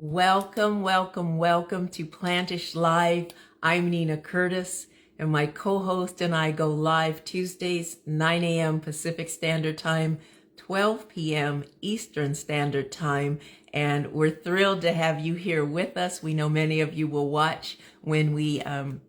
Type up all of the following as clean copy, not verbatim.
Welcome, welcome, welcome to Plantish Live. I'm Nina Curtis, and my co-host and I go live Tuesdays, 9 a.m. Pacific Standard Time, 12 p.m. Eastern Standard Time, and we're thrilled to have you here with us. We know many of you will watch when we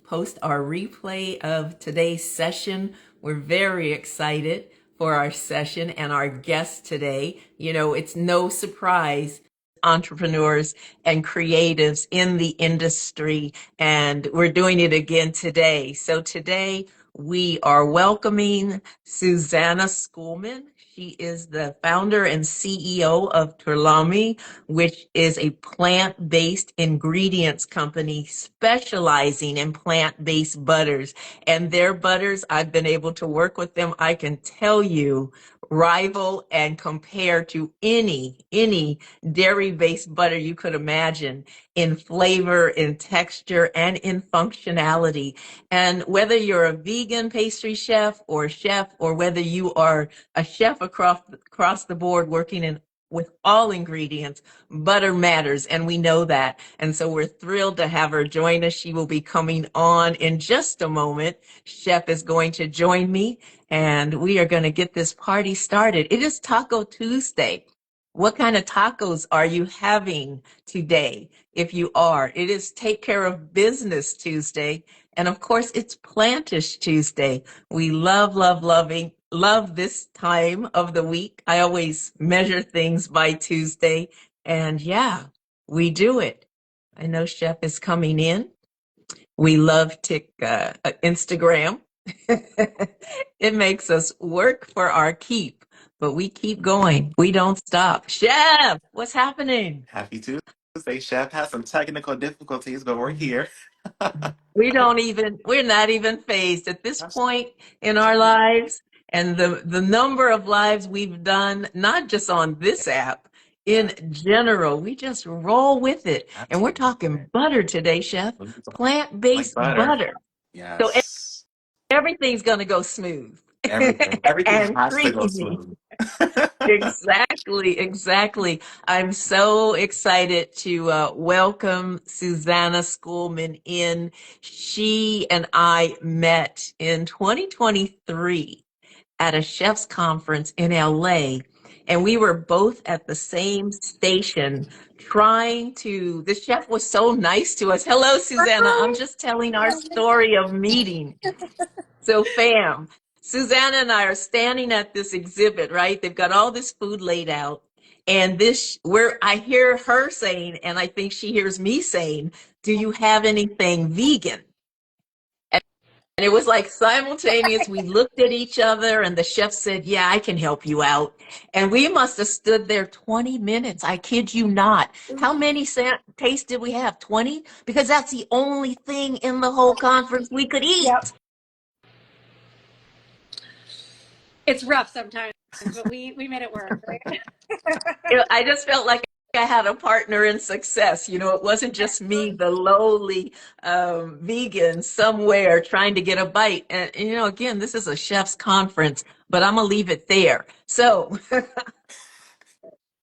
post our replay of today's session. We're very excited for our session and our guest today. You know, it's no surprise entrepreneurs and creatives in the industry, and we're doing it again today. So today we are welcoming Susannah Schoolman. She is the founder and CEO of Tourlami, which is a plant-based ingredients company specializing in plant-based butters. And their butters, I've been able to work with them. I can tell you, rival and compare to any dairy-based butter you could imagine in flavor, in texture, and in functionality. And whether you're a vegan pastry chef, or whether you are a chef across the board working in with all ingredients, butter matters, and we know that. And so we're thrilled to have her join us. She will be coming on in just a moment. Chef is going to join me, and we are going to get this party started. It is Taco Tuesday. What kind of tacos are you having today? If you are, it is Take Care of Business Tuesday. And of course, it's Plantish Tuesday. We love this time of the week. I always measure things by Tuesday. And yeah, we do it. I know Chef is coming in. We love Instagram. It makes us work for our keep, but we keep going. We don't stop. Chef, what's happening? Happy Tuesday, Chef. Has some technical difficulties, but we're here. We're not even phased at this point in our lives. And the number of lives we've done, not just on this app, in Yeah, general, we just roll with it. And we're talking absolutely. butter today, Chef. Like Plant-based butter. butter. So Yes. everything's going to go smooth Everything and has to go creamy. smooth. Exactly, exactly. I'm so excited to welcome Susannah Schoolman in. She and I met in 2023 at a chef's conference in LA, and we were both at the same station the chef was so nice to us. Hello, Susannah. I'm just telling our story of meeting. So, fam, Susanna and I are standing at this exhibit, right? They've got all this food laid out. And where I hear her saying, and I think she hears me saying, "Do you have anything vegan?" And it was like simultaneous. We looked at each other, and the chef said, "Yeah, I can help you out." And we must have stood there 20 minutes. I kid you not. How many tastes did we have? 20? Because that's the only thing in the whole conference we could Yep. eat. It's rough sometimes, but we made it work, right? I just felt like I had a partner in success. You know, it wasn't just me, the lowly vegan somewhere trying to get a bite. And, you know, again, this is a chef's conference, but I'm going to leave it there. So,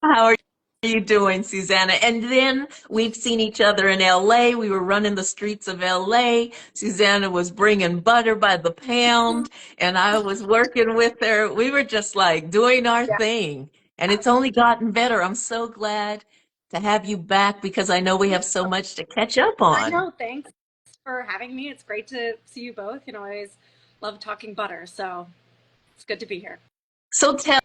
how are you doing, Susanna? And then we've seen each other in LA. We were running the streets of LA. Susanna was bringing butter by the pound, and I was working with her. We were just like doing our Yeah. thing, and it's only gotten better. I'm so glad to have you back because I know we have so much to catch up I on. know. Thanks for having me. It's great to see you both. I always love talking butter, so it's good to be here. So tell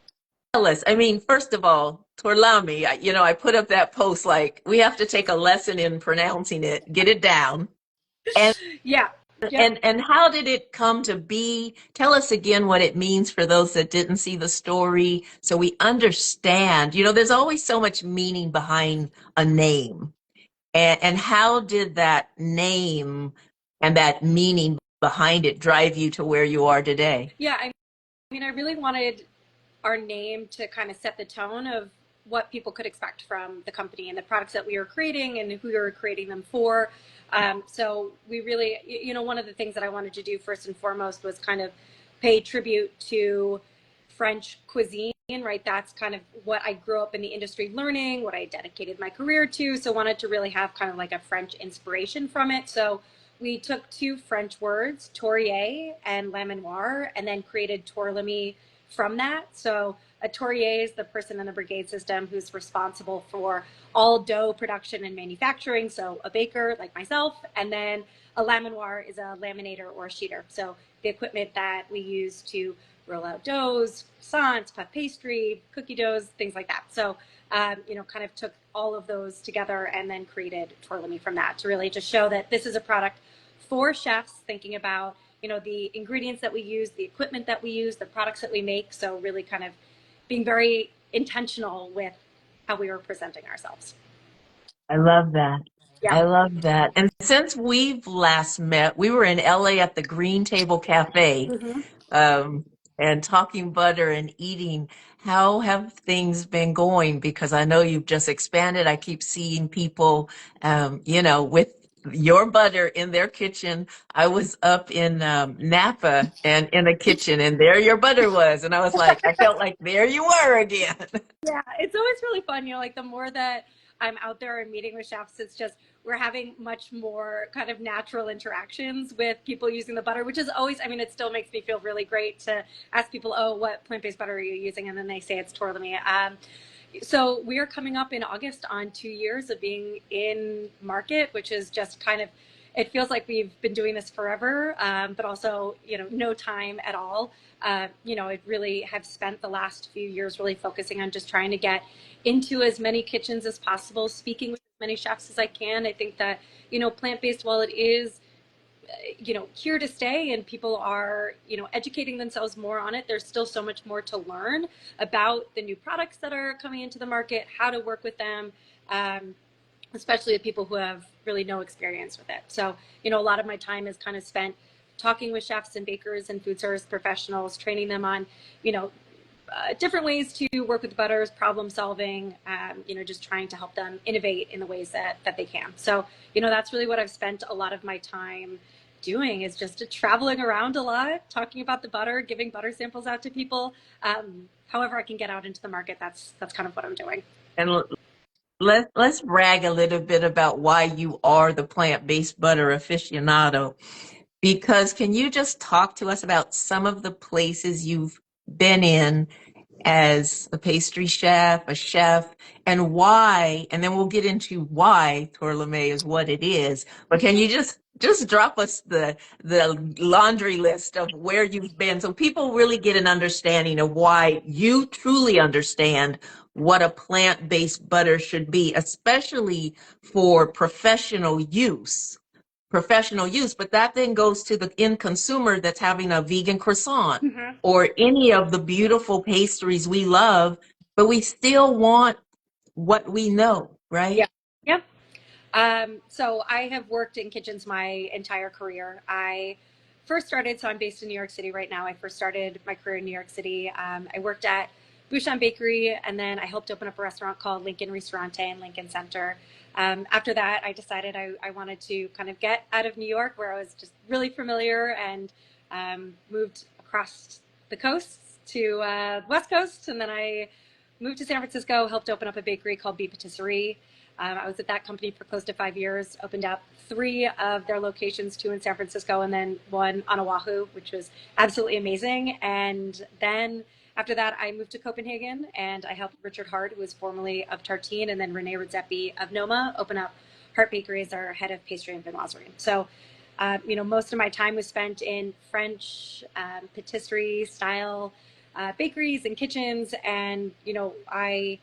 us, I mean, first of all, Tourlami, I put up that post like we have to take a lesson in pronouncing it, get it down. And Yeah. Yep. and how did it come to be? Tell us again what it means for those that didn't see the story so we understand. You know, there's always so much meaning behind a name. And how did that name and that meaning behind it drive you to where you are today? Yeah. I mean, I really wanted our name to kind of set the tone of what people could expect from the company and the products that we were creating and who we were creating them for. So we really, one of the things that I wanted to do first and foremost was kind of pay tribute to French cuisine right? That's kind of what I grew up in the industry learning, what I dedicated my career to. So wanted to really have kind of like a French inspiration from it. So we took two French words, tourrier and laminoir, and then created Tourlami from that. So a tourrier is the person in the brigade system who's responsible for all dough production and manufacturing. So a baker like myself, and then a laminoir is a laminator or a sheeter. So the equipment that we use to roll out doughs, croissants, puff pastry, cookie doughs, things like that. So, kind of took all of those together and then created Tourlami from that to really just show that this is a product for chefs, thinking about, the ingredients that we use, the equipment that we use, the products that we make. So really kind of being very intentional with how we were presenting ourselves. I love that. Yeah. I love that. And since we've last met, we were in LA at the Green Table Cafe, Mm-hmm. um, and talking butter and eating. How have things been going? Because I know you've just expanded. I keep seeing people, with your butter in their kitchen. I was up in Napa and in a kitchen, and there your butter was. And I was like, I felt like there you were again. Yeah, it's always really fun. Like the more that I'm out there and meeting with chefs, it's just we're having much more kind of natural interactions with people using the butter, which is always, it still makes me feel really great to ask people, oh, what plant-based butter are you using? And then they say it's Tourlami. So we are coming up in August on 2 years of being in market, which is just kind of, it feels like we've been doing this forever, but also, no time at all. I really have spent the last few years really focusing on just trying to get into as many kitchens as possible, speaking with as many chefs as I can. I think that, plant-based, while it is, here to stay and people are, educating themselves more on it, there's still so much more to learn about the new products that are coming into the market, how to work with them, especially with people who have really no experience with it. So, a lot of my time is kind of spent talking with chefs and bakers and food service professionals, training them on, different ways to work with butters, problem solving, just trying to help them innovate in the ways that they can. So, that's really what I've spent a lot of my time doing, is just traveling around a lot, talking about the butter, giving butter samples out to people. However I can get out into the market, that's kind of what I'm doing. And let's brag a little bit about why you are the plant-based butter aficionado. Because can you just talk to us about some of the places you've been in as a pastry chef, a chef, and why, and then we'll get into why Tourlami is what it is. But can you just drop us the laundry list of where you've been so people really get an understanding of why you truly understand what a plant-based butter should be, especially for professional use, but that then goes to the end consumer that's having a vegan croissant Mm-hmm. or any of the beautiful pastries we love, but we still want what we know, Yeah. right? Yeah. So I have worked in kitchens my entire career. I first started, so I'm based in New York City right now. I first started my career in New York City. I worked at Bouchon Bakery, and then I helped open up a restaurant called Lincoln Ristorante in Lincoln Center. After that, I decided I wanted to kind of get out of New York, where I was just really familiar, and moved across the coast to West Coast. And then I moved to San Francisco, helped open up a bakery called Bee Patisserie. I was at that company for close to 5 years, opened up 3 of their locations, 2 in San Francisco and then 1 on Oahu, which was absolutely amazing. And then after that, I moved to Copenhagen and I helped Richard Hart, who was formerly of Tartine, and then Renee Redzepi of Noma, open up Hart Bakery as our head of pastry and viennoiserie. So, most of my time was spent in French patisserie style bakeries and kitchens. And, I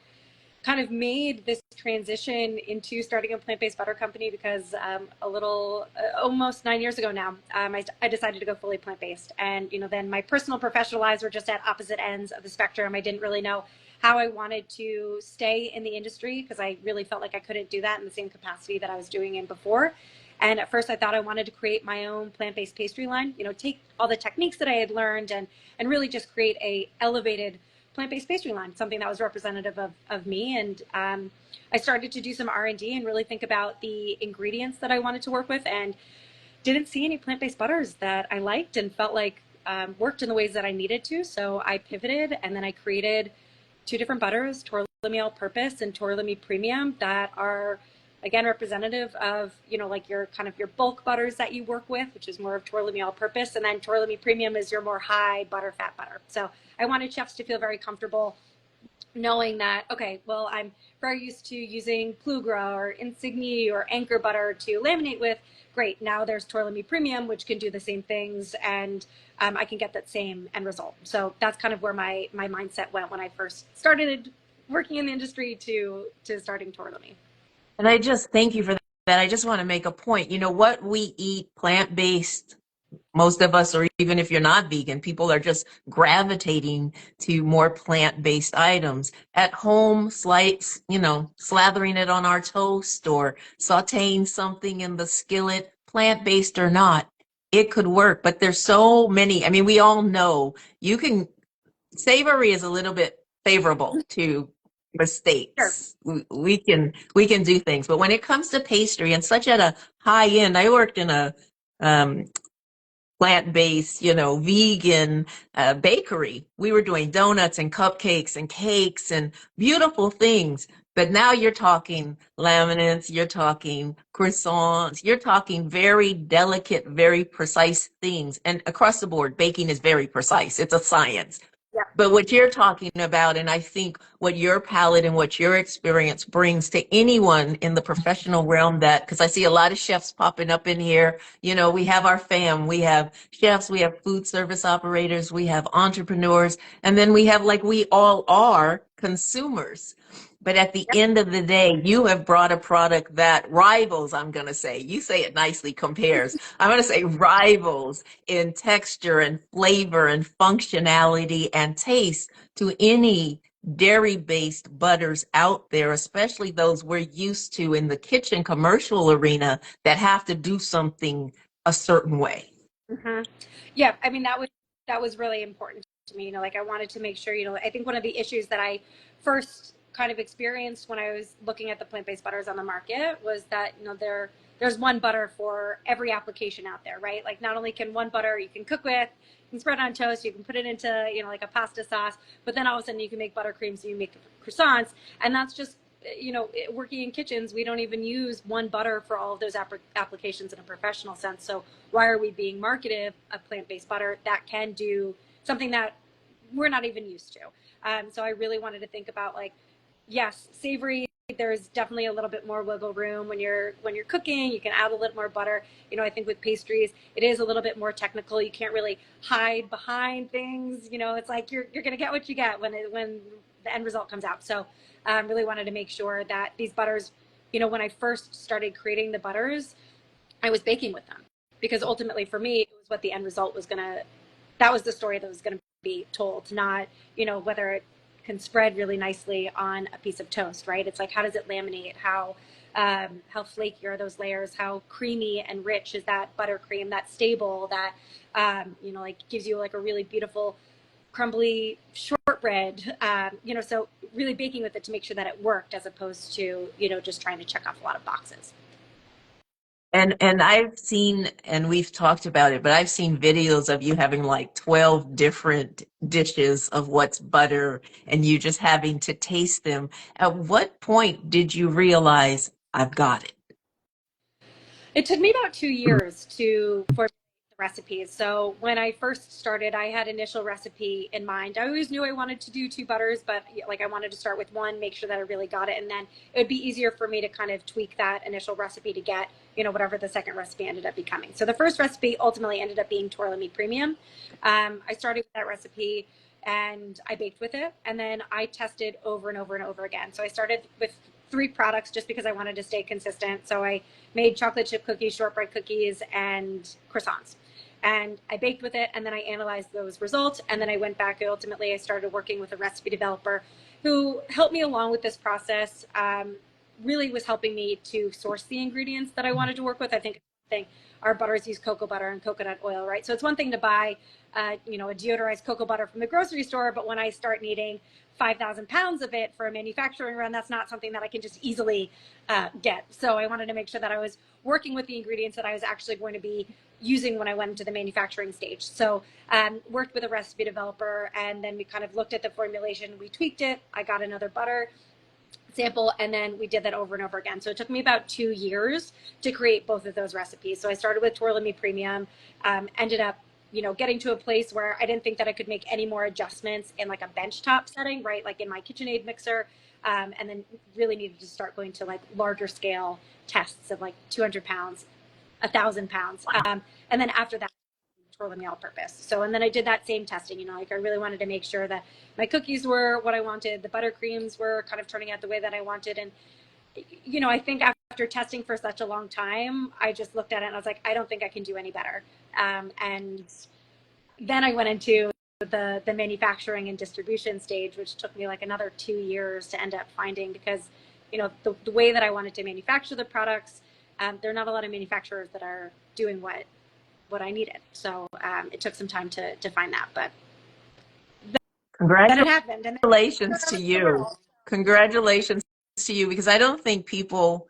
kind of made this transition into starting a plant-based butter company because almost 9 years ago now, I decided to go fully plant-based. And, then my personal professional lives were just at opposite ends of the spectrum. I didn't really know how I wanted to stay in the industry because I really felt like I couldn't do that in the same capacity that I was doing in before. And at first I thought I wanted to create my own plant-based pastry line, take all the techniques that I had learned and really just create a elevated plant-based pastry line, something that was representative of me. And I started to do some R&D and really think about the ingredients that I wanted to work with, and didn't see any plant-based butters that I liked and felt like worked in the ways that I needed to. So I pivoted, and then I created two different butters, Tourlami all-purpose and Tourlami premium, that are again representative of, you know, like your kind of your bulk butters that you work with, which is more of Tourlami all-purpose, and then Tourlami premium is your more high butter fat butter. So I wanted chefs to feel very comfortable knowing that, okay, well, I'm very used to using Plugra or Insignia or Anchor butter to laminate with. Great, now there's Tourlami Premium, which can do the same things, and I can get that same end result. So that's kind of where my mindset went when I first started working in the industry to starting Tourlami. And I just thank you for that. I just want to make a point. You know, what we eat, plant-based, most of us, or even if you're not vegan, people are just gravitating to more plant-based items. At home, slathering it on our toast or sauteing something in the skillet, plant-based or not, it could work. But there's so many. I mean, we all know savory is a little bit favorable to Sure. mistakes. We can do things, but when it comes to pastry and such at a high end, I worked in a um, plant-based, vegan bakery. We were doing donuts and cupcakes and cakes and beautiful things. But now you're talking laminates, you're talking croissants, you're talking very delicate, very precise things. And across the board, baking is very precise. It's a science. Yeah. But what you're talking about, and I think what your palate and what your experience brings to anyone in the professional realm, that, because I see a lot of chefs popping up in here, we have our fam, we have chefs, we have food service operators, we have entrepreneurs, and then we have, like we all are, consumers. But at the end of the day, you have brought a product that rivals, I'm going to say, you say it nicely, compares. I'm going to say rivals in texture and flavor and functionality and taste to any dairy-based butters out there, especially those we're used to in the kitchen commercial arena that have to do something a certain way. Mm-hmm. Yeah, I mean, that was really important to me. Like I wanted to make sure, I think one of the issues that I first kind of experienced when I was looking at the plant-based butters on the market was that, there's one butter for every application out there, right? Like not only can one butter you can cook with, you can spread it on toast, you can put it into, like a pasta sauce, but then all of a sudden you can make buttercreams, you make croissants, and that's just, working in kitchens, we don't even use one butter for all of those applications in a professional sense. So why are we being marketed a plant-based butter that can do something that we're not even used to? So I really wanted to think about, like, yes, savory, there's definitely a little bit more wiggle room when you're cooking. You can add a little more butter. I think with pastries, it is a little bit more technical. You can't really hide behind things. It's like you're going to get what you get when the end result comes out. So really wanted to make sure that these butters, when I first started creating the butters, I was baking with them, because ultimately for me, it was what the end result was that was the story that was going to be told, not, whether it can spread really nicely on a piece of toast, right? It's like, how does it laminate? How flaky are those layers? How creamy and rich is that buttercream? That's stable, that, like gives you like a really beautiful crumbly shortbread, so really baking with it to make sure that it worked, as opposed to, just trying to check off a lot of boxes. And I've seen, and we've talked about it, but I've seen videos of you having like 12 different dishes of what's butter and you just having to taste them. At what point did you realize I've got it? It took me about 2 years to formulate the recipes. So when I first started, I had initial recipe in mind. I always knew I wanted to do two butters, but like I wanted to start with one, make sure that I really got it, and then it would be easier for me to kind of tweak that initial recipe to get, whatever the second recipe ended up becoming. So the first recipe ultimately ended up being Tourlami Premium. I started with that recipe and I baked with it, and then I tested over and over and over again. So I started with 3 products just because I wanted to stay consistent. So I made chocolate chip cookies, shortbread cookies, and croissants. And I baked with it, and then I analyzed those results, and then I went back. Ultimately, I started working with a recipe developer who helped me along with this process. Really was helping me to source the ingredients that I wanted to work with. I think thing. Our butters use cocoa butter and coconut oil, right? So it's one thing to buy, a deodorized cocoa butter from the grocery store, but when I start needing 5,000 pounds of it for a manufacturing run, that's not something that I can just easily get. So I wanted to make sure that I was working with the ingredients that I was actually going to be using when I went into the manufacturing stage. So worked with a recipe developer, and then we kind of looked at the formulation, we tweaked it, I got another butter sample, and then we did that over and over again. So it took me about 2 years to create both of those recipes. So I started with Tourlami Premium, ended up getting to a place where I didn't think that I could make any more adjustments in like a benchtop setting, right? Like in my KitchenAid mixer, and then really needed to start going to like larger scale tests of like 200 pounds, 1,000 pounds. And then after that, Tourlami all purpose. So, and then I did that same testing, like I really wanted to make sure that my cookies were what I wanted. The buttercreams were kind of turning out the way that I wanted. And, I think after testing for such a long time, I just looked at it and I was like, I don't think I can do any better. And then I went into the manufacturing and distribution stage, which took me like another 2 years to end up finding, because, the way that I wanted to manufacture the products, there are not a lot of manufacturers that are doing what I needed. So it took some time to find that, but then it happened. And Congratulations to you. Congratulations to you, because I don't think people,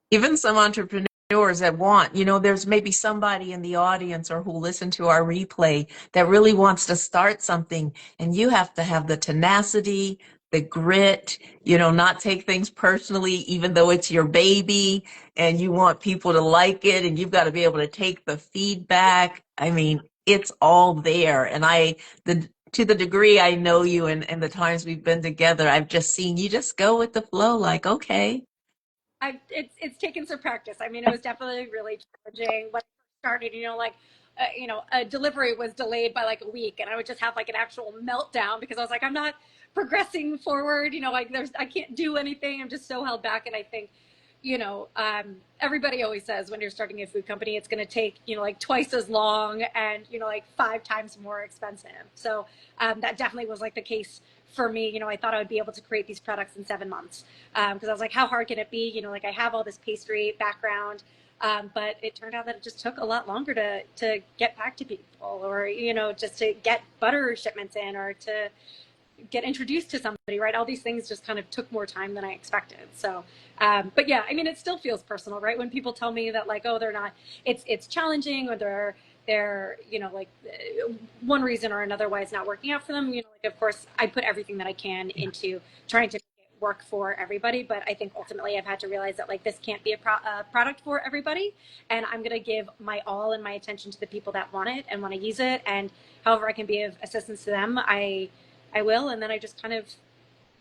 even some entrepreneurs that want, there's maybe somebody in the audience or who listen to our replay that really wants to start something, and you have to have the tenacity, the grit, not take things personally, even though it's your baby and you want people to like it, and you've got to be able to take the feedback. I mean, it's all there. And to the degree I know you and the times we've been together, I've just seen you just go with the flow, like, okay. It's taken some practice. I mean, it was definitely really challenging when I started, a delivery was delayed by like a week, and I would just have like an actual meltdown because I was like, I'm not progressing forward, like I can't do anything. I'm just so held back. And I think, everybody always says when you're starting a food company, it's going to take, like twice as long and, like 5 times more expensive. So that definitely was like the case for me. I thought I would be able to create these products in 7 months, because I was like, how hard can it be? Like I have all this pastry background, but it turned out that it just took a lot longer to get back to people, or, just to get butter shipments in, or to get introduced to somebody, right? All these things just kind of took more time than I expected. So, but yeah, I mean, it still feels personal, right? When people tell me that like, oh, they're not, it's challenging, or they're, like one reason or another why it's not working out for them. Like, of course, I put everything that I can into trying to make it work for everybody. But I think ultimately I've had to realize that like, this can't be a product for everybody. And I'm going to give my all and my attention to the people that want it and want to use it. And however I can be of assistance to them, I will. And then I just kind of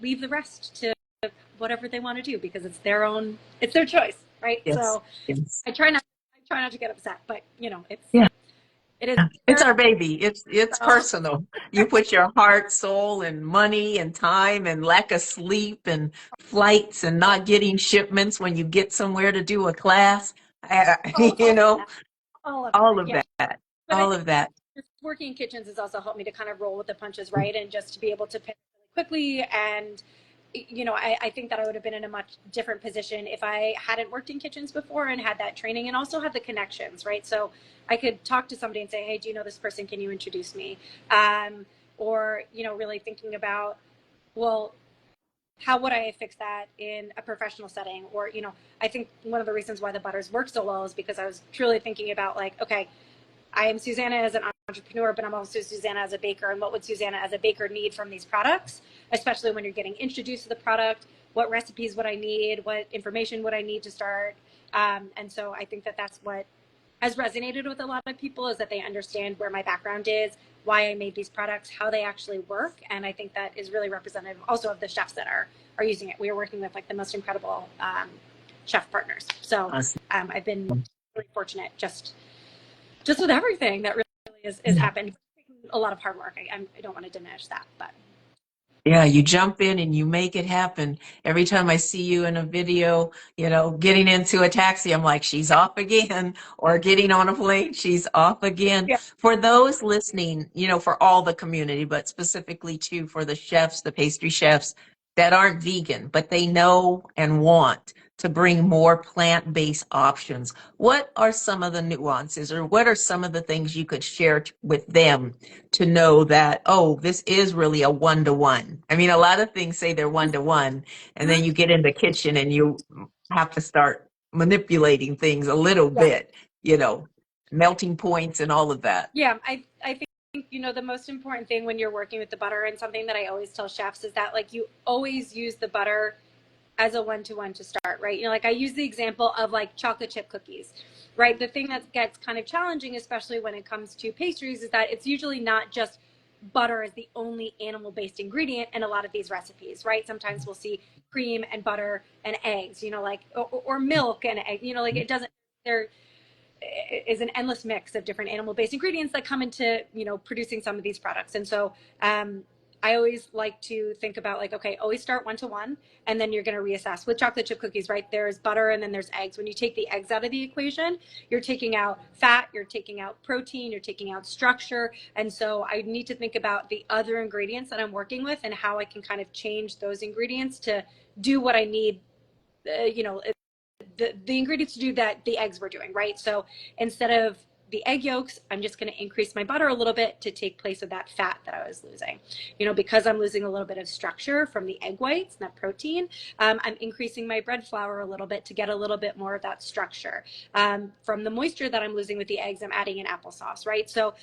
leave the rest to whatever they want to do, because it's their choice. Right. Yes. So Yes. I try not to get upset, but it is. It's our baby. It's personal. You put your heart, soul, and money and time and lack of sleep and flights and not getting shipments when you get somewhere to do a class. All All of yeah. that. But All of that. working in kitchens has also helped me to kind of roll with the punches, right? And just to be able to pivot really quickly. And, I think that I would have been in a much different position if I hadn't worked in kitchens before and had that training and also had the connections, right? So I could talk to somebody and say, hey, do you know this person? Can you introduce me? Or, really thinking about, well, how would I fix that in a professional setting? Or, I think one of the reasons why the butters work so well is because I was truly thinking about like, okay, I am Susannah as an entrepreneur, but I'm also Susannah as a baker. And what would Susannah as a baker need from these products, especially when you're getting introduced to the product? What recipes would I need? What information would I need to start? And so I think that that's what has resonated with a lot of people, is that they understand where my background is, why I made these products, how they actually work. And I think that is really representative also of the chefs that are using it. We are working with like the most incredible chef partners. So I've been really fortunate just with everything that really is happened. A lot of hard work. I don't want to diminish that, but Yeah, you jump in and you make it happen. Every time I see you in a video, getting into a taxi, I'm like, she's off again, or getting on a plane, she's off again. yeah. For those listening, for all the community, but specifically too for the chefs, the pastry chefs that aren't vegan, but they know and want to bring more plant-based options. What are some of the nuances, or what are some of the things you could share with them to know that, oh, this is really a one-to-one? I mean, a lot of things say they're one-to-one, and then you get in the kitchen and you have to start manipulating things a little Yeah. bit, melting points and all of that. Yeah, I think, the most important thing when you're working with the butter, and something that I always tell chefs, is that like you always use the butter as a one-to-one to start, right? Like I use the example of like chocolate chip cookies, right? The thing that gets kind of challenging, especially when it comes to pastries, is that it's usually not just butter as the only animal-based ingredient in a lot of these recipes, right? Sometimes we'll see cream and butter and eggs, like, or milk and egg, like it doesn't, there is an endless mix of different animal-based ingredients that come into producing some of these products. And so I always like to think about like, okay, always start one-to-one, and then you're going to reassess. With chocolate chip cookies, right, there's butter and then there's eggs. When you take the eggs out of the equation, you're taking out fat, you're taking out protein, you're taking out structure. And so I need to think about the other ingredients that I'm working with and how I can kind of change those ingredients to do what I need, the ingredients to do that the eggs were doing, right? So instead of the egg yolks, I'm just going to increase my butter a little bit to take place of that fat that I was losing. Because I'm losing a little bit of structure from the egg whites and that protein, I'm increasing my bread flour a little bit to get a little bit more of that structure. From the moisture that I'm losing with the eggs, I'm adding in applesauce, right? So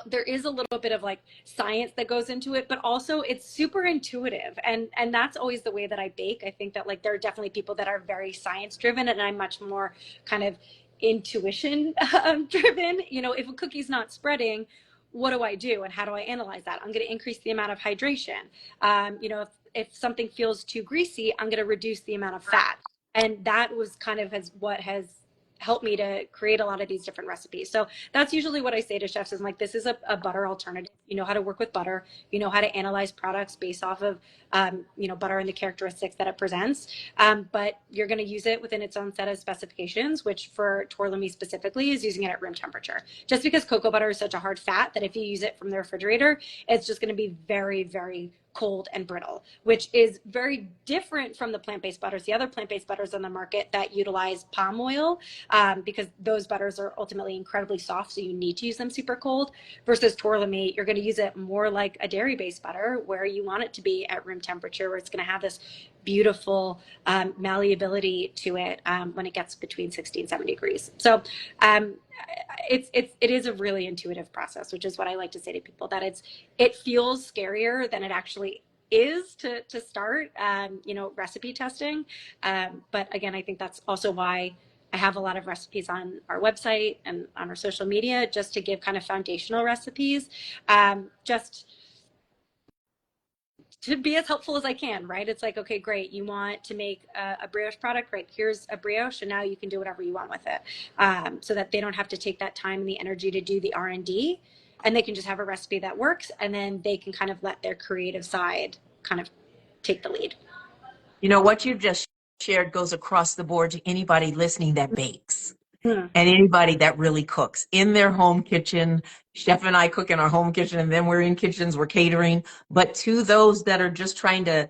there is a little bit of like science that goes into it, but also it's super intuitive. And that's always the way that I bake. I think that like there are definitely people that are very science driven, and I'm much more kind of intuition driven. If a cookie's not spreading, what do I do and how do I analyze that? I'm going to increase the amount of hydration. If something feels too greasy, I'm going to reduce the amount of fat. And that was kind of what has helped me to create a lot of these different recipes. So that's usually what I say to chefs is like, this is a butter alternative. You know how to work with butter. You know how to analyze products based off of, butter and the characteristics that it presents. But you're going to use it within its own set of specifications, which for Tourlami specifically is using it at room temperature. Just because cocoa butter is such a hard fat that if you use it from the refrigerator, it's just going to be very, very cold and brittle, which is very different from the plant-based butters. The other plant-based butters on the market that utilize palm oil, because those butters are ultimately incredibly soft, so you need to use them super cold. Versus Tourlami, you're going to use it more like a dairy-based butter, where you want it to be at room temperature, where it's going to have this beautiful malleability to it when it gets between 60 and 70 degrees. So it is a really intuitive process, which is what I like to say to people, that it feels scarier than it actually is to start recipe testing. But again, I think that's also why I have a lot of recipes on our website and on our social media, just to give kind of foundational recipes, just to be as helpful as I can, right? It's like, okay, great. You want to make a brioche product, right? Here's a brioche, and now you can do whatever you want with it, so that they don't have to take that time and the energy to do the R&D, and they can just have a recipe that works, and then they can kind of let their creative side kind of take the lead. What you just shared goes across the board to anybody listening that bakes. Hmm. And anybody that really cooks in their home kitchen. Chef and I cook in our home kitchen, and then we're in kitchens, we're catering. But to those that are just trying to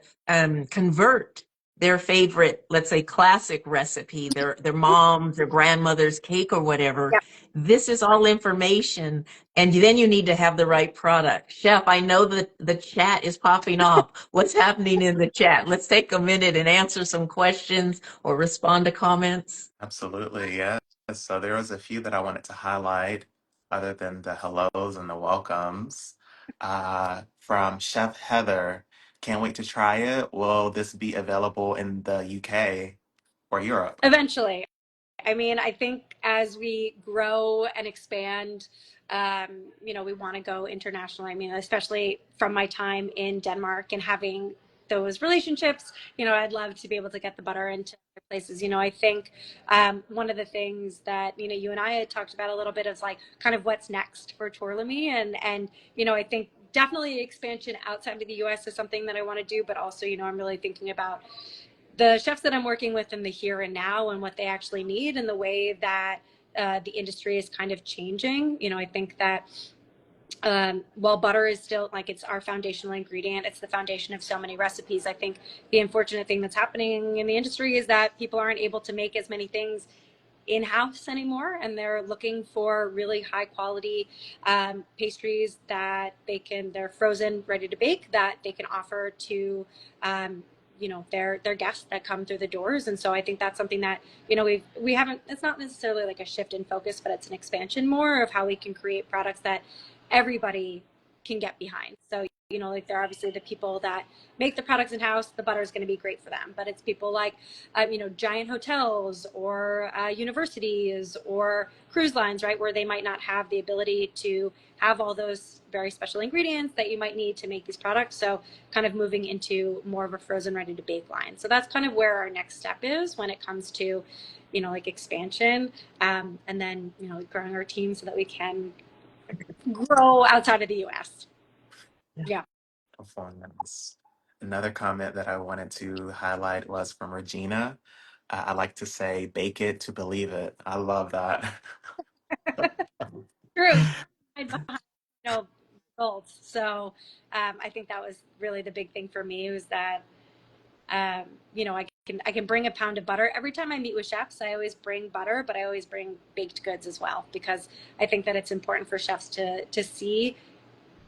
convert their favorite, let's say, classic recipe, their mom's, their grandmother's cake or whatever, Yeah. this is all information. And then you need to have the right product. Chef, I know that the chat is popping off. What's happening in the chat? Let's take a minute and answer some questions or respond to comments. Absolutely, yes. So there was a few that I wanted to highlight, other than the hellos and the welcomes. From Chef Heather, can't wait to try it. Will this be available in the UK or Europe? Eventually. I mean, I think as we grow and expand, we want to go international. I mean, especially from my time in Denmark and having those relationships, I'd love to be able to get the butter into other places. I think one of the things that, you and I had talked about a little bit is like kind of what's next for Tourlami. And I think definitely expansion outside of the US is something that I want to do, but also, I'm really thinking about the chefs that I'm working with in the here and now and what they actually need, and the way that the industry is kind of changing. I think that While butter is still like it's our foundational ingredient, it's the foundation of so many recipes. I think the unfortunate thing that's happening in the industry is that people aren't able to make as many things in-house anymore, and they're looking for really high quality pastries that they're frozen ready to bake, that they can offer to their guests that come through the doors. And so I think that's something that we haven't, it's not necessarily like a shift in focus, but it's an expansion more of how we can create products that everybody can get behind. So like they're obviously the people that make the products in house, the butter is going to be great for them. But it's people like, giant hotels or universities or cruise lines, right, where they might not have the ability to have all those very special ingredients that you might need to make these products. So kind of moving into more of a frozen, ready to bake line. So that's kind of where our next step is when it comes to, like expansion, and then, growing our team so that we can grow outside of the US. Yeah. Performance. Another comment that I wanted to highlight was from Regina. I like to say, bake it to believe it. I love that. True. Behind, results. So I think that was really the big thing for me, was that I can bring a pound of butter every time I meet with chefs. I always bring butter, but I always bring baked goods as well, because I think that it's important for chefs to see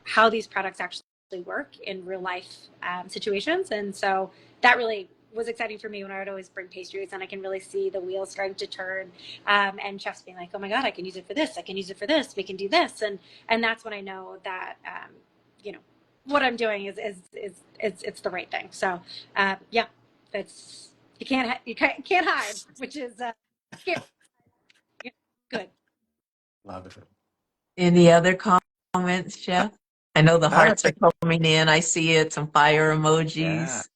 how these products actually work in real life situations. And so that really was exciting for me when I would always bring pastries, and I can really see the wheels starting to turn, and chefs being like, oh my God, I can use it for this. I can use it for this. We can do this. And that's when I know that, you know, what I'm doing is it's the right thing. So yeah, it's, you can't hide, which is scary. Good. Love it. Any other comments, Chef? I know the I hearts are think, coming in. I see it, some fire yeah, emojis.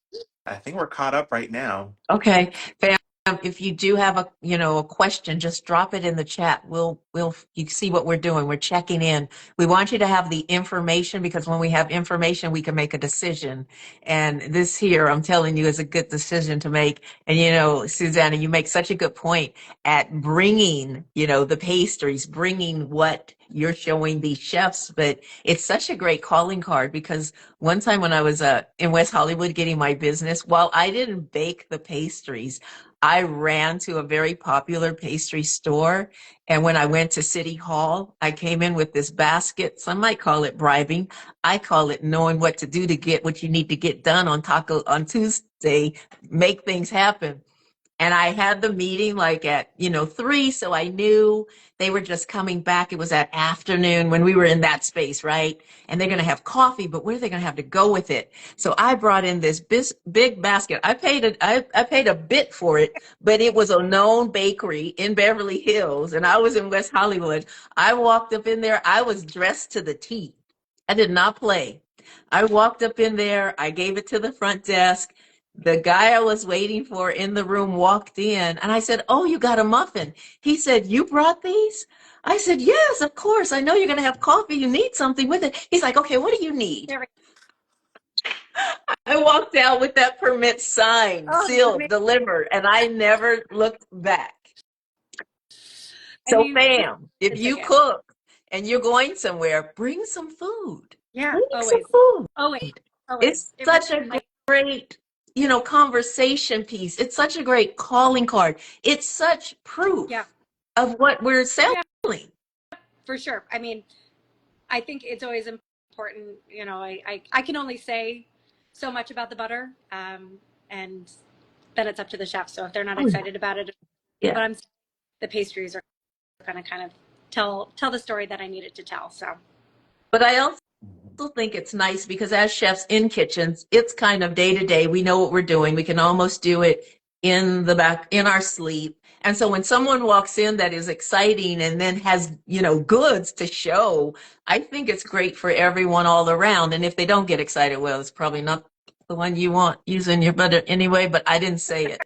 I think we're caught up right now. Okay, fam, if you do have a question, just drop it in the chat. You see what we're doing. We're checking in. We want you to have the information, because when we have information, we can make a decision. And this here, I'm telling you, is a good decision to make. And Susannah, you make such a good point at bringing, the pastries, bringing what you're showing these chefs. But it's such a great calling card, because one time when I was in West Hollywood getting my business, while I didn't bake the pastries, I ran to a very popular pastry store. And when I went to City Hall, I came in with this basket. Some might call it bribing. I call it knowing what to do to get what you need to get done on Tuesday, make things happen. And I had the meeting like at 3, so I knew they were just coming back. It was that afternoon when we were in that space, right? And they're going to have coffee, but where are they going to have to go with it? So I brought in this big basket. I paid a bit for it, but it was a known bakery in Beverly Hills, and I was in West Hollywood. I walked up in there. I was dressed to the T. I did not play. I walked up in there. I gave it to the front desk. The guy I was waiting for in the room walked in, and I said, "Oh, you got a muffin." He said, "You brought these?" I said, "Yes, of course. I know you're going to have coffee. You need something with it." He's like, "Okay, what do you need?" There I walked out with that permit signed, Oh, sealed, delivered, and I never looked back. and So, you fam, if it's you okay. cook and you're going somewhere, bring some food. Yeah, Bring some always. food. Always. Always. It's It really, such a like, great, conversation piece. It's such a great calling card. It's such yeah. proof of what we're selling. Yeah, for sure. I mean, I think it's always important, I can only say so much about the butter, and then it's up to the chef. So if they're not Oh, yeah. excited about it, Yeah. but the pastries are going to kind of tell the story that I needed to tell. So But I also think it's nice because as chefs in kitchens, it's kind of day to day. We know what we're doing. We can almost do it in the back, in our sleep. And so when someone walks in that is exciting and then has, goods to show, I think it's great for everyone all around. And if they don't get excited, well, it's probably not the one you want using your butter anyway, but I didn't say it.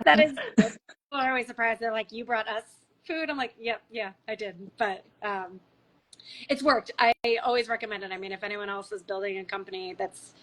that is, people are always surprised. They're like, "You brought us food." I'm like, "Yep, yeah, I did." But it's worked. I always recommend it. I mean, if anyone else is building a company that's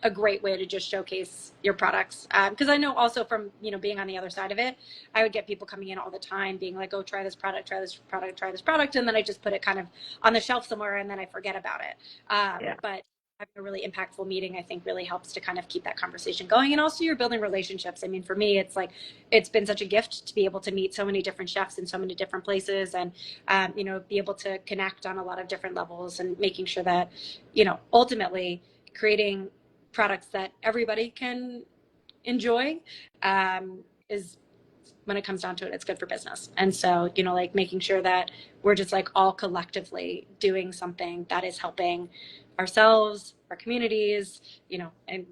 a great way to just showcase your products. Because I know also from, being on the other side of it, I would get people coming in all the time being like, oh, try this product, try this product, try this product. And then I just put it kind of on the shelf somewhere and then I forget about it. Yeah. But having a really impactful meeting, I think really helps to kind of keep that conversation going. And also you're building relationships. I mean, for me, it's like, it's been such a gift to be able to meet so many different chefs in so many different places and, be able to connect on a lot of different levels and making sure that, ultimately creating products that everybody can enjoy is when it comes down to it, it's good for business. And so, like making sure that we're just like all collectively doing something that is helping ourselves, our communities, and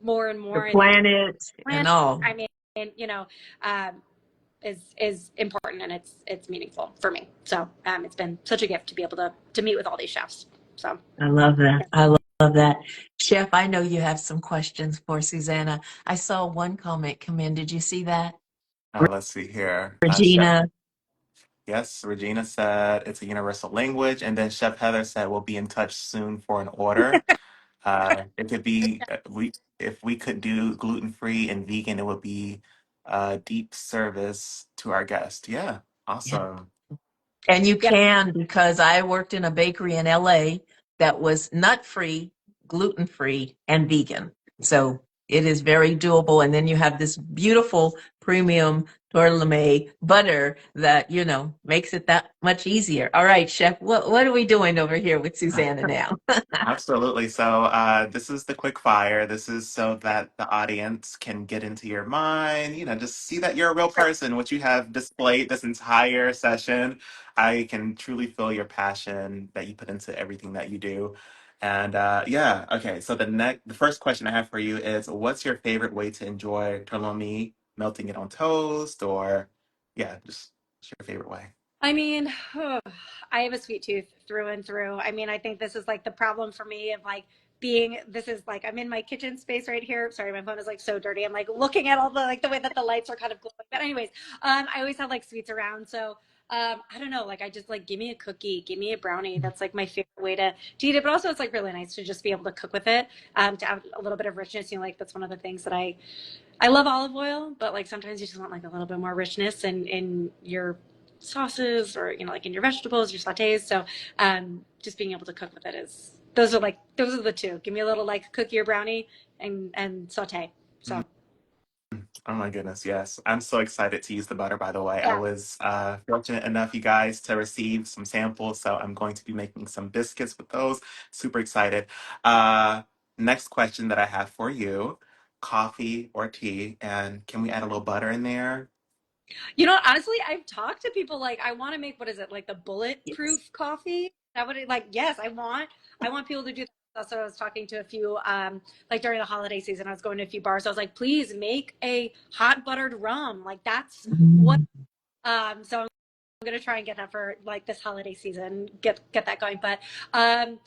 more and The more, I think, planet and planet, all. I mean, um, is important and it's meaningful for me. So it's been such a gift to be able to meet with all these chefs. So I love that. I love that. Chef, I know you have some questions for Susannah. I saw one comment come in. Did you see that? Let's see here. Chef, Regina. yes, Regina said it's a universal language, and then Chef Heather said we'll be in touch soon for an order. It could be we if we could do gluten free and vegan, it would be deep service to our guest. Yeah, Yeah. awesome. And you yeah, can, because I worked in a bakery in LA that was nut free, gluten free, and vegan. So it is very doable. And then you have this beautiful premium Tourlami butter that, makes it that much easier. All right, Chef, what are we doing over here with Susannah now? Absolutely. So, this is the quick fire. This is so that the audience can get into your mind, just see that you're a real person, what you have displayed this entire session. I can truly feel your passion that you put into everything that you do. And yeah, okay. So the first question I have for you is, what's your favorite way to enjoy Tourlami? Melting it on toast, or yeah, just what's your favorite way? I mean, I have a sweet tooth through and through. I mean, I think this is like the problem for me of like this is like, I'm in my kitchen space right here. Sorry, my phone is like so dirty. I'm like looking at all the, like the way that the lights are kind of glowing. But anyways, I always have like sweets around. So, I don't know, like I just like, give me a cookie, give me a brownie. That's like my favorite way to eat it. But also it's like really nice to just be able to cook with it, to add a little bit of richness. Like that's one of the things that I love olive oil, but like sometimes you just want like a little bit more richness in your sauces or like in your vegetables, your sautés. So just being able to cook with it is those are the two. Give me a little like cookie or brownie and saute. So Oh my goodness, yes. I'm so excited to use the butter, by the way. I yeah. was fortunate enough, you guys, to receive some samples, so I'm going to be making some biscuits with those. Super excited. Uh, Next question that I have for you, coffee or tea, and can we add a little butter in there? Honestly, I've talked to people like I want to make, what is it, like the Yes. bulletproof coffee? That would like, yes, I want people to do that. Also, I was talking to a few like during the holiday season, I was going to a few bars. I was like, please make a hot buttered rum. Like that's what Mm. so I'm gonna try and get that for like this holiday season, get that going. But um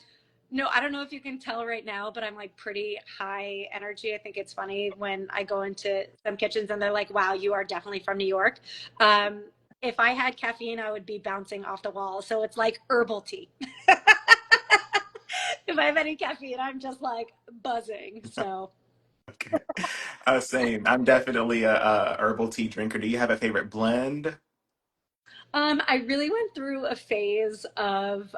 no, I don't know if you can tell right now, but I'm like pretty high energy. I think it's funny when I go into some kitchens and they're like, wow, you are definitely from New York. Um, if I had caffeine, I would be bouncing off the wall. So it's like herbal tea. If I have any caffeine, I'm just like buzzing. So Okay. Same. I'm definitely a herbal tea drinker. Do you have a favorite blend? I really went through a phase of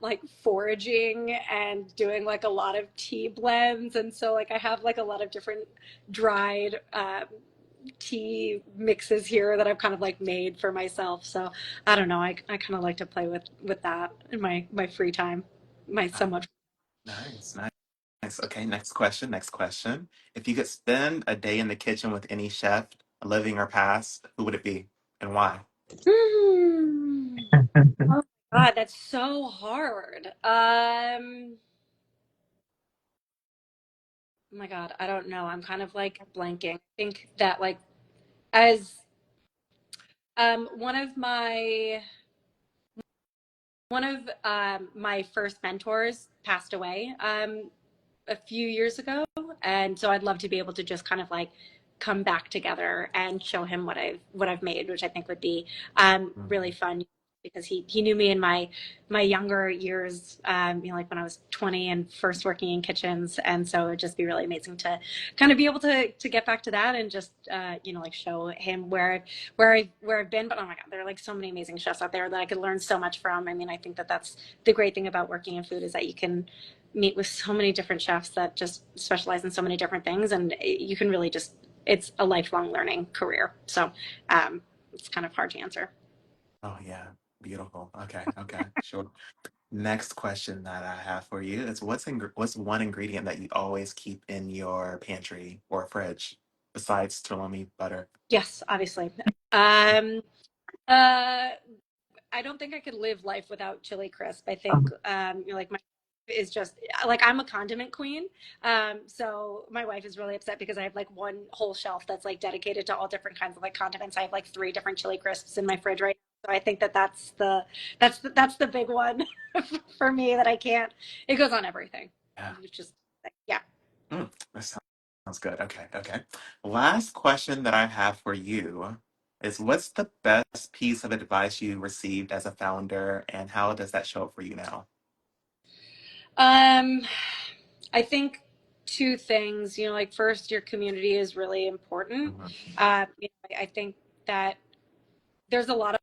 like foraging and doing like a lot of tea blends. And so like I have like a lot of different dried tea mixes here that I've kind of like made for myself. So I don't know. I kind of like to play with that in my free time. My Uh, somewhat. Nice, nice. Nice. Okay, next question. Next question. If you could spend a day in the kitchen with any chef, living or past, who would it be and why? Hmm. Oh my God, that's so hard. Oh my God, I don't know. I'm kind of like blanking. I think that like as one of my first mentors passed away a few years ago, and so I'd love to be able to just kind of like come back together and show him what I've made, which I think would be really fun. because he knew me in my younger years, like when I was 20 and first working in kitchens. And so it'd just be really amazing to kind of be able to get back to that and just, like show him where I've been. But oh my God, there are like so many amazing chefs out there that I could learn so much from. I mean, I think that that's the great thing about working in food is that you can meet with so many different chefs that just specialize in so many different things. And you can really just, it's a lifelong learning career. So it's kind of hard to answer. Oh yeah, beautiful. Okay, okay, sure. Next question that I have for you is what's one ingredient that you always keep in your pantry or fridge besides Tourlami butter? Yes, obviously. Um, uh, I don't think I could live life without chili crisp. I think, like my is just like I'm a condiment queen. So my wife is really upset because I have like one whole shelf that's like dedicated to all different kinds of like condiments. I have like three different chili crisps in my fridge right now. So I think that that's the big one for me that I can't. It goes on everything. Yeah. It's just yeah. That sounds good. Okay, okay. Last question that I have for you is what's the best piece of advice you received as a founder and how does that show up for you now? Um, I think two things. Like first, your community is really important. Mhm. I think that there's a lot of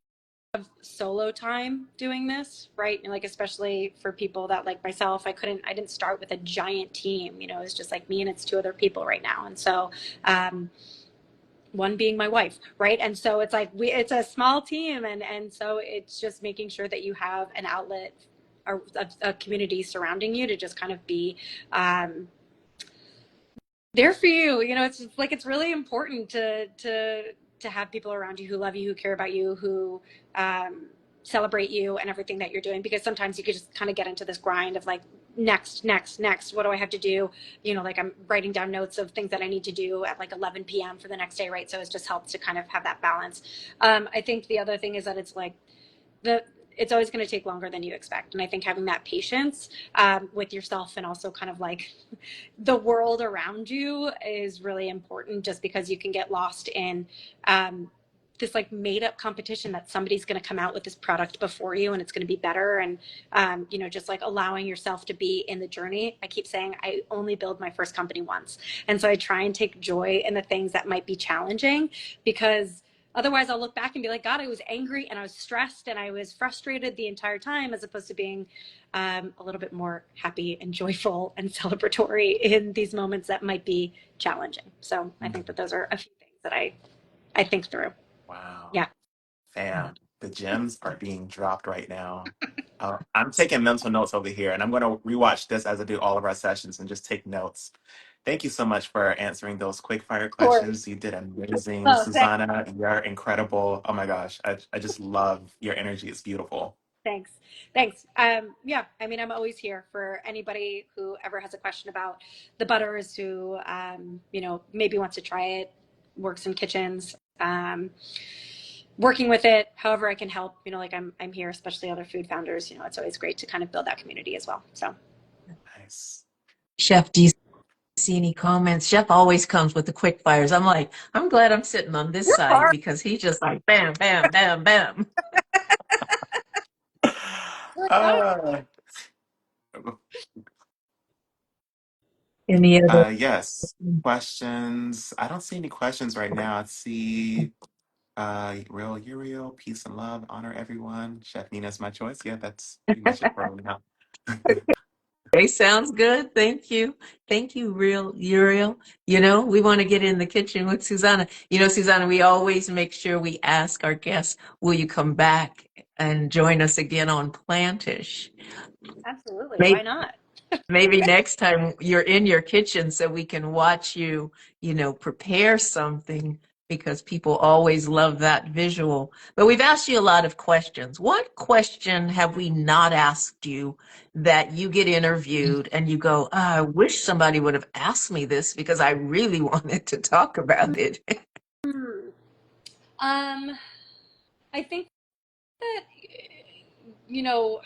solo time doing this, right? And like especially for people that like myself, I didn't start with a giant team. It's just like me and it's two other people right now. And so um one being my wife, right? And so it's like it's a small team and so it's just making sure that you have an outlet or a community surrounding you to just kind of be um there for you. It's just like it's really important to have people around you who love you, who care about you, who um, celebrate you and everything that you're doing. Because sometimes you could just kind of get into this grind of like next, next, next. What do I have to do? Like I'm writing down notes of things that I need to do at like 11 p.m. for the next day, right? So it just helps to kind of have that balance. I think the other thing is that it's like the it's always going to take longer than you expect, and I think having that patience with yourself and also kind of like the world around you is really important just because you can get lost in this like made up competition that somebody's going to come out with this product before you and it's going to be better. And just like allowing yourself to be in the journey. I keep saying I only build my first company once, and so I try and take joy in the things that might be challenging, because otherwise I'll look back and be like, God, I was angry and I was stressed and I was frustrated the entire time, as opposed to being a little bit more happy and joyful and celebratory in these moments that might be challenging. So I think that those are a few things that I think through. Wow. Yeah. Fam, the gems are being dropped right now. I'm taking mental notes over here, and I'm going to rewatch this as I do all of our sessions and just take notes. Thank you so much for answering those quick fire Of course. questions. You did amazing, Oh, Susanna. You're incredible. Oh my gosh, I just love your energy. It's beautiful. thanks. Thanks. Yeah, I mean, I'm always here for anybody who ever has a question about the butters, who, maybe wants to try it, works in kitchens, working with it, however I can help, like I'm here, especially other food founders. It's always great to kind of build that community as well. So Nice. Chef, do you see any comments? Chef always comes with the quick fires. I'm like, I'm glad I'm sitting on this you're side far. because he just like bam, bam, bam, bam. Uh, Any other? yes. Questions. I don't see any questions right now. I see real Uriel, peace and love, honor everyone. Chef Nina's my choice. Yeah, that's pretty much it for now. Okay, sounds good. Thank you. Thank you, real Uriel. We want to get in the kitchen with Susanna. Susanna, we always make sure we ask our guests, will you come back and join us again on Plantish? Absolutely. Why Maybe, not? maybe next time you're in your kitchen so we can watch you, prepare something, because people always love that visual. But we've asked you a lot of questions. What question have we not asked you that you get interviewed and you go, "Ah, I wish somebody would have asked me this because I really wanted to talk about it." Hmm. Um, I think that, you know,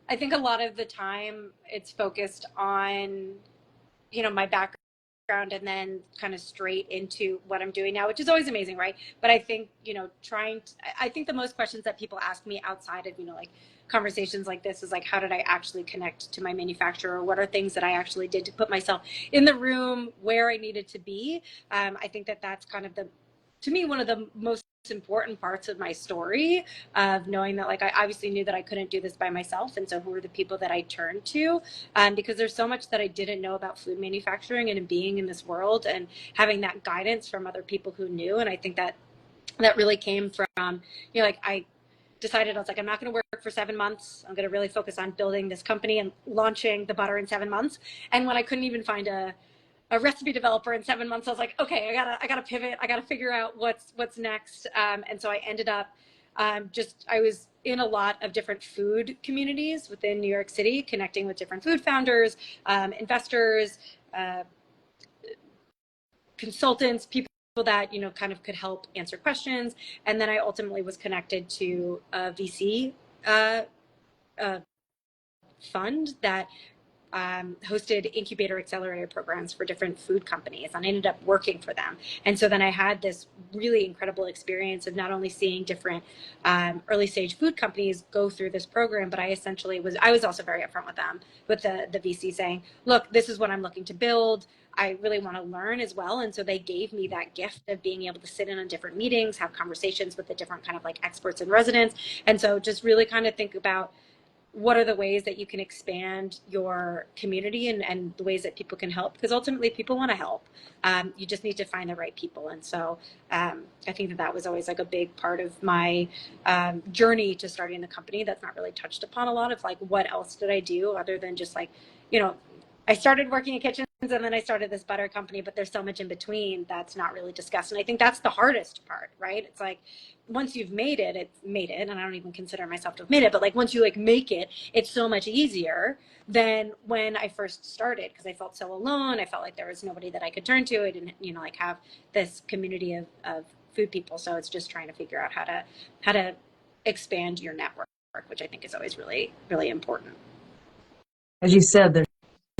I think a lot of the time it's focused on, my background and then kind of straight into what I'm doing now, which is always amazing, right? But I think, I think the most questions that people ask me outside of, like conversations like this is like, how did I actually connect to my manufacturer? What are things that I actually did to put myself in the room where I needed to be? I think that that's kind of to me, one of the most important parts of my story, of knowing that, like, I obviously knew that I couldn't do this by myself, and so who are the people that I turned to? Because there's so much that I didn't know about food manufacturing and being in this world, and having that guidance from other people who knew. And I think that really came from, like, I decided, I was like, I'm not going to work for 7 months. I'm going to really focus on building this company and launching the butter in 7 months. And when I couldn't even find a recipe developer in 7 months, I was like, okay, I gotta pivot. I gotta figure out what's next. And so I ended up, I was in a lot of different food communities within New York City, connecting with different food founders, investors, consultants, people that, kind of could help answer questions. And then I ultimately was connected to a VC fund that hosted incubator accelerator programs for different food companies, and I ended up working for them. And so then I had this really incredible experience of not only seeing different early stage food companies go through this program, but I was also very upfront with them, with the VC, saying, look, this is what I'm looking to build. I really want to learn as well. And so they gave me that gift of being able to sit in on different meetings, have conversations with the different kind of like experts and residents. And so just really kind of think about, what are the ways that you can expand your community, and the ways that people can help? Because ultimately people want to help. You just need to find the right people. And so I think that was always like a big part of my journey to starting the company that's not really touched upon a lot, of like, what else did I do other than just like, I started working in kitchens and then I started this butter company, but there's so much in between that's not really discussed. And I think that's the hardest part, right? It's like, once you've made it, it's made it. And I don't even consider myself to have made it, but like, once you like make it, it's so much easier than when I first started, because I felt so alone. I felt like there was nobody that I could turn to. I didn't, like have this community of food people. So it's just trying to figure out how to expand your network, which I think is always really, really important. As you said, there's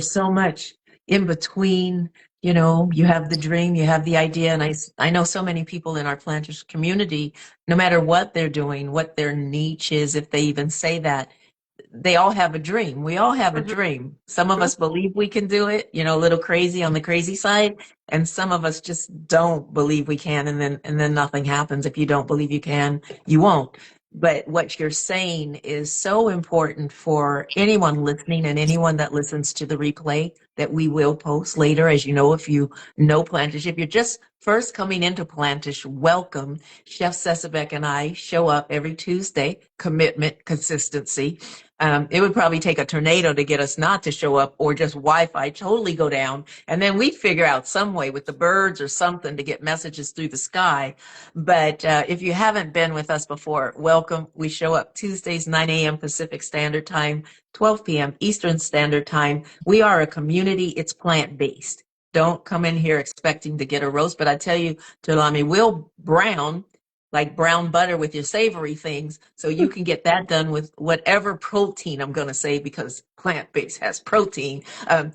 so much in between. You have the dream, you have the idea, and I know so many people in our planters community, no matter what they're doing, what their niche is, if they even say that, they all have a dream. We all have a dream. Some of us believe we can do it, a little crazy on the crazy side, and some of us just don't believe we can, and then nothing happens. If you don't believe you can, you won't. But what you're saying is so important for anyone listening, and anyone that listens to the replay that we will post later. As you know, if you know Plantish, if you're just first coming into Plantish, welcome. Chef Sesabek and I show up every Tuesday. Commitment, consistency. It would probably take a tornado to get us not to show up, or just Wi-Fi totally go down. And then we'd figure out some way with the birds or something to get messages through the sky. But if you haven't been with us before, welcome. We show up Tuesdays, 9 a.m. Pacific Standard Time, 12 p.m. Eastern Standard Time. We are a community. It's plant-based. Don't come in here expecting to get a roast. But I tell you, Tourlami, we'll brown butter with your savory things, so you can get that done with whatever protein, I'm going to say, because plant-based has protein.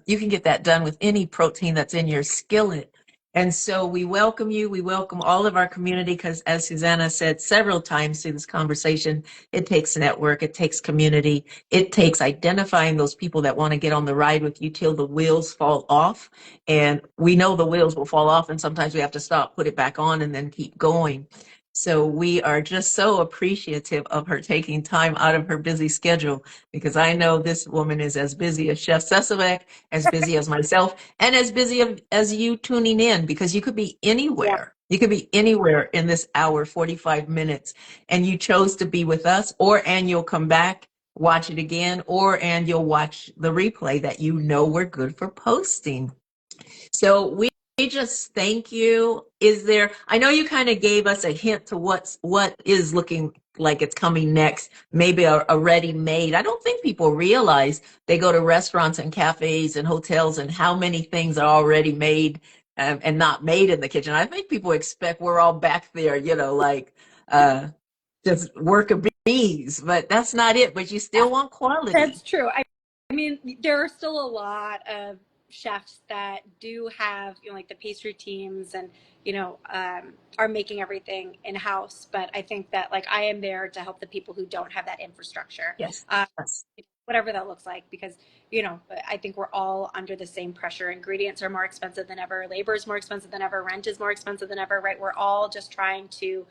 You can get that done with any protein that's in your skillet. And so we welcome you. We welcome all of our community, because as Susannah said several times through this conversation, it takes network, it takes community, it takes identifying those people that want to get on the ride with you till the wheels fall off. And we know the wheels will fall off, and sometimes we have to stop, put it back on, and then keep going. So we are just so appreciative of her taking time out of her busy schedule, because I know this woman is as busy as Chef Sesabek, as busy as myself, and as busy as you tuning in, because you could be anywhere. Yeah. You could be anywhere in this hour, 45 minutes, and you chose to be with us, and you'll come back, watch it again, and you'll watch the replay that we're good for posting. So we just thank you. I know you kind of gave us a hint to what is looking like it's coming next, maybe a ready-made. I don't think people realize they go to restaurants and cafes and hotels and how many things are already made and not made in the kitchen. I think people expect we're all back there, just worker bees, but that's not it. But you still want quality. That's true. I mean, there are still a lot of chefs that do have, like the pastry teams and, are making everything in house. But I think that like I am there to help the people who don't have that infrastructure. Yes. Uh, Yes. Whatever that looks like, because I think we're all under the same pressure. Ingredients are more expensive than ever, labor is more expensive than ever, rent is more expensive than ever, right? We're all just trying to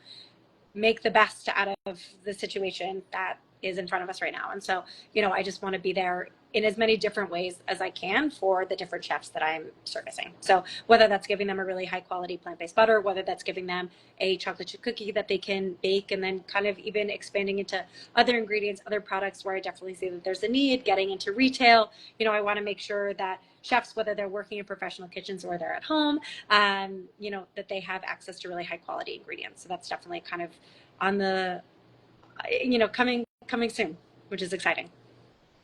make the best out of the situation that is in front of us right now. And so, I just want to be there in as many different ways as I can for the different chefs that I'm servicing. So whether that's giving them a really high quality plant-based butter, whether that's giving them a chocolate chip cookie that they can bake, and then kind of even expanding into other ingredients, other products where I definitely see that there's a need, getting into retail. I want to make sure that chefs, whether they're working in professional kitchens or they're at home, that they have access to really high quality ingredients. So that's definitely kind of on the, coming soon, which is exciting.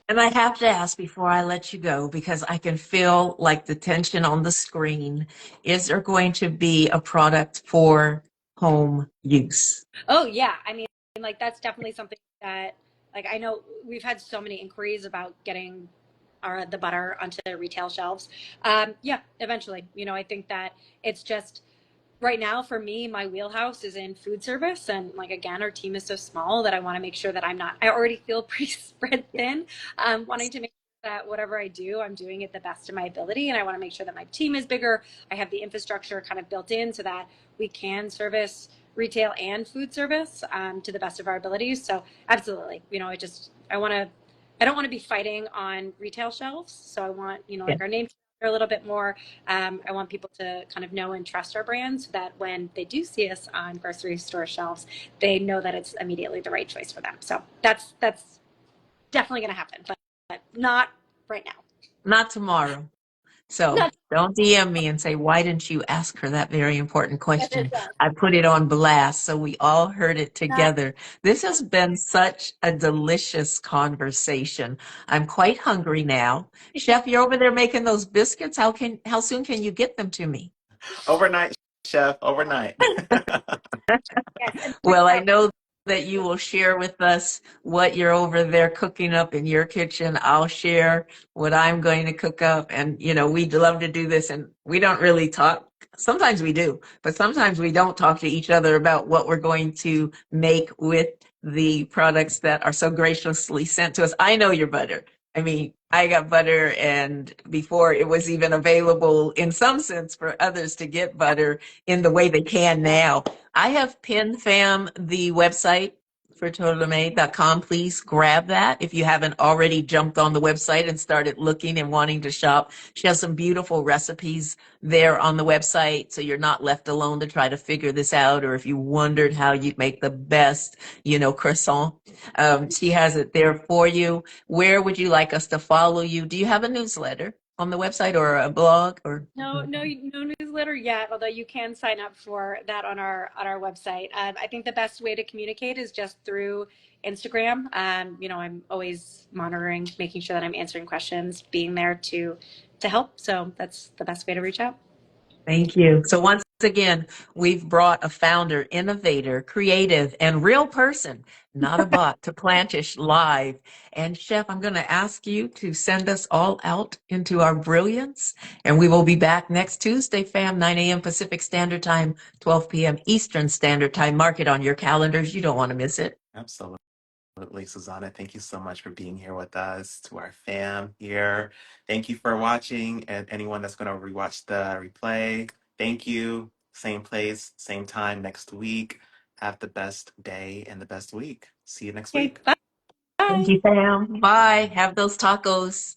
And I have to ask before I let you go, because I can feel like the tension on the screen. Is there going to be a product for home use? Oh yeah. I mean, like that's definitely something that, like, I know we've had so many inquiries about getting the butter onto retail shelves. Yeah, eventually, I think that it's just, right now for me, my wheelhouse is in food service, and like again, our team is so small that I want to make sure that I already feel pretty spread thin, wanting to make sure that whatever I do, I'm doing it the best of my ability. And I want to make sure that my team is bigger, I have the infrastructure kind of built in so that we can service retail and food service, to the best of our abilities. So absolutely, I don't want to be fighting on retail shelves. So I want, Yeah. like our name a little bit more. I want people to kind of know and trust our brand so that when they do see us on grocery store shelves, they know that it's immediately the right choice for them. So that's definitely going to happen, but not right now. Not tomorrow. So Not don't DM me and say, why didn't you ask her that very important question? yes, I put it on blast so we all heard it not together. This has been such a delicious conversation. I'm quite hungry now. Chef, you're over there making those biscuits. How soon can you get them to me? Overnight, chef, overnight. yes, and Well, I know that you will share with us what you're over there cooking up in your kitchen. I'll share what I'm going to cook up. And, we'd love to do this. And we don't really talk. Sometimes we do, but sometimes we don't talk to each other about what we're going to make with the products that are so graciously sent to us. I know your butter. I mean, I got butter, and before it was even available in some sense for others to get butter in the way they can now. I have pinned, fam, the website for Tourlami.com. Please grab that if you haven't already jumped on the website and started looking and wanting to shop. She has some beautiful recipes there on the website, so you're not left alone to try to figure this out. Or if you wondered how you'd make the best, croissant, she has it there for you. Where would you like us to follow you? Do you have a newsletter on the website or a blog or? no newsletter yet, although you can sign up for that on our website. I think the best way to communicate is just through Instagram. I'm always monitoring, making sure that I'm answering questions, being there to help. So that's the best way to reach out. Thank you. So once again, we've brought a founder, innovator, creative, and real person, not a bot, to Plantish Live. And Chef, I'm going to ask you to send us all out into our brilliance. And we will be back next Tuesday, fam, 9 a.m. Pacific Standard Time, 12 p.m. Eastern Standard Time. Mark it on your calendars. You don't want to miss it. Absolutely. Susanna, thank you so much for being here with us. To our fam here, thank you for watching. And anyone that's going to rewatch the replay, thank you. Same place, same time next week. Have the best day and the best week. See you next Okay, week. bye. Thank you, fam. Bye. Have those tacos.